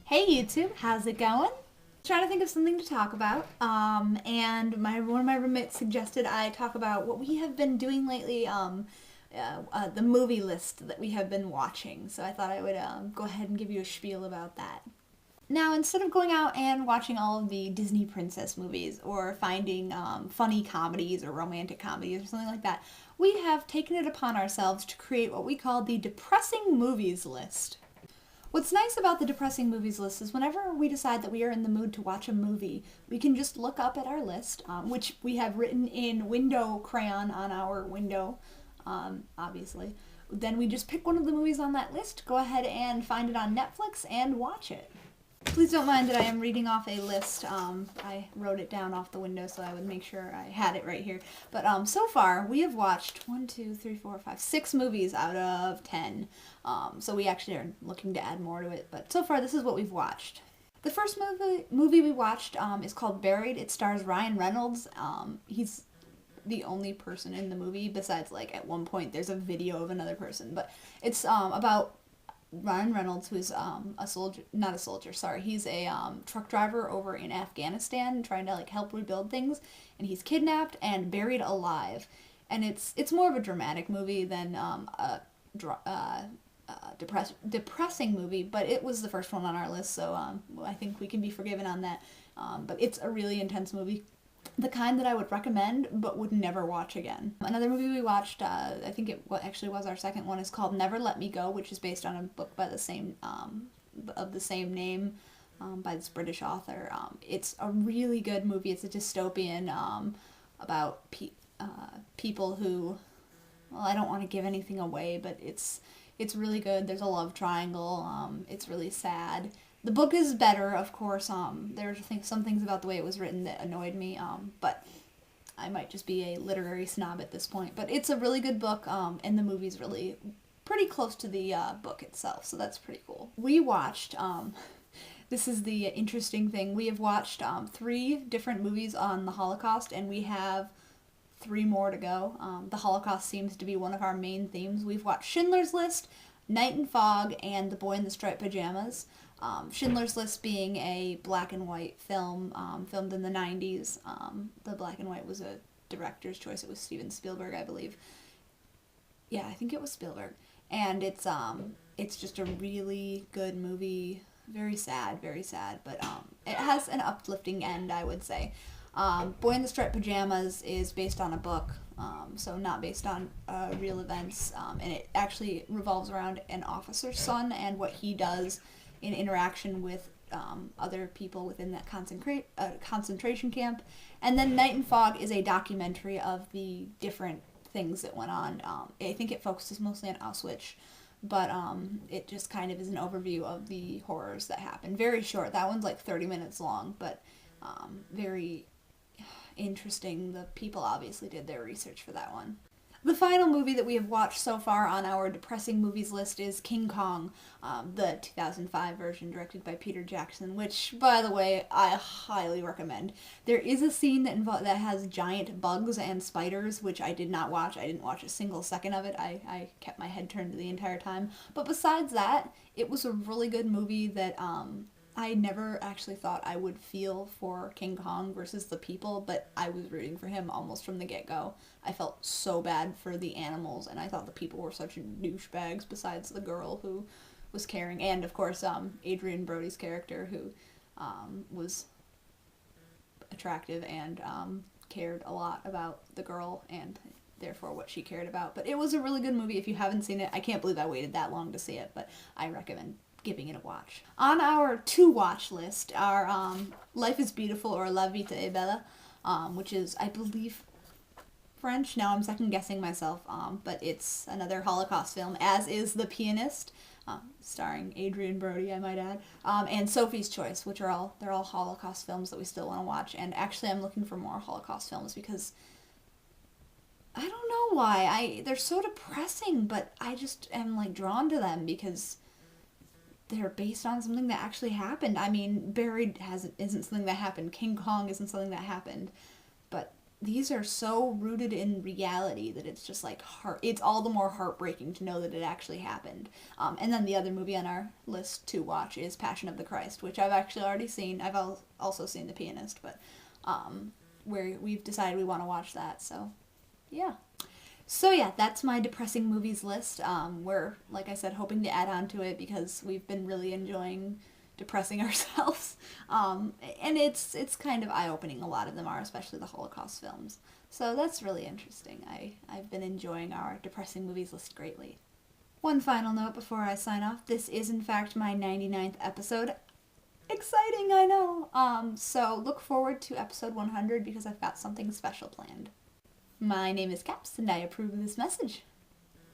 Hey YouTube, how's it going? Trying to think of something to talk about. And one of my roommates suggested I talk about what we have been doing lately. The movie list that we have been watching. So I thought I would go ahead and give you a spiel about that. Now, instead of going out and watching all of the Disney princess movies or finding funny comedies or romantic comedies or something like that, we have taken it upon ourselves to create what we call the Depressing Movies list. What's nice about the Depressing Movies list is whenever we decide that we are in the mood to watch a movie, we can just look up at our list, which we have written in window crayon on our window, obviously. Then we just pick one of the movies on that list, go ahead and find it on Netflix, and watch it. Please don't mind that I am reading off a list. I wrote it down off the window so I would make sure I had it right here. But so far, we have watched 6 movies out of 10. So we actually are looking to add more to it. But so far, this is what we've watched. The first movie we watched is called Buried. It stars Ryan Reynolds. He's the only person in the movie besides, like, at one point there's a video of another person. But it's about Ryan Reynolds, who's a soldier, not a soldier, sorry, he's a truck driver over in Afghanistan trying to like help rebuild things, and he's kidnapped and buried alive. And it's more of a dramatic movie than depressing movie, but it was the first one on our list, so I think we can be forgiven on that. But it's a really intense movie. The kind that I would recommend, but would never watch again. Another movie we watched, I think it actually was our second one, is called Never Let Me Go, which is based on a book by the same of the same name by this British author. It's a really good movie. It's a dystopian about people who, well, I don't want to give anything away, but it's really good. There's a love triangle. It's really sad. The book is better, of course. There's some things about the way it was written that annoyed me, but I might just be a literary snob at this point. But it's a really good book, and the movie's really pretty close to the book itself, so that's pretty cool. We watched, this is the interesting thing, we have watched 3 different movies on the Holocaust, and we have 3 more to go. The Holocaust seems to be one of our main themes. We've watched Schindler's List, Night and Fog, and The Boy in the Striped Pajamas. Schindler's List being a black and white film, filmed in the 90s. The black and white was a director's choice. It was Steven Spielberg, I believe. Yeah, I think it was Spielberg. And it's just a really good movie. Very sad, but it has an uplifting end, I would say. Boy in the Striped Pajamas is based on a book, so not based on real events, and it actually revolves around an officer's son and what he does in interaction with other people within that concentration camp. And then Night and Fog is a documentary of the different things that went on. I think it focuses mostly on Auschwitz, but it just kind of is an overview of the horrors that happened. Very short. That one's like 30 minutes long, but very interesting. The people obviously did their research for that one. The final movie that we have watched so far on our Depressing Movies list is King Kong, the 2005 version directed by Peter Jackson, which, by the way, I highly recommend. There is a scene that has giant bugs and spiders, which I did not watch. I didn't watch a single second of it. I kept my head turned the entire time. But besides that, it was a really good movie that I never actually thought I would feel for King Kong versus the people, but I was rooting for him almost from the get-go. I felt so bad for the animals, and I thought the people were such douchebags besides the girl who was caring, and of course Adrian Brody's character, who was attractive and cared a lot about the girl and therefore what she cared about. But it was a really good movie. If you haven't seen it, I can't believe I waited that long to see it, but I recommend giving it a watch. On our to-watch list are Life is Beautiful, or La Vita è Bella, which is, I believe, French. Now I'm second-guessing myself, but it's another Holocaust film, as is The Pianist, starring Adrian Brody, I might add, and Sophie's Choice, which they're all Holocaust films that we still want to watch. And actually I'm looking for more Holocaust films because I don't know why. They're so depressing, but I just am like drawn to them because they're based on something that actually happened. I mean, Buried isn't something that happened. King Kong isn't something that happened. But these are so rooted in reality that it's just like it's all the more heartbreaking to know that it actually happened. And then the other movie on our list to watch is Passion of the Christ, which I've actually already seen. I've also seen The Pianist, but where we've decided we want to watch that. So yeah. So yeah, that's my depressing movies list. We're, like I said, hoping to add on to it because we've been really enjoying depressing ourselves. And it's kind of eye-opening, a lot of them are, especially the Holocaust films. So that's really interesting. I've been enjoying our depressing movies list greatly. One final note before I sign off. This is in fact my 99th episode. Exciting, I know. So look forward to episode 100 because I've got something special planned. My name is Keps, and I approve of this message.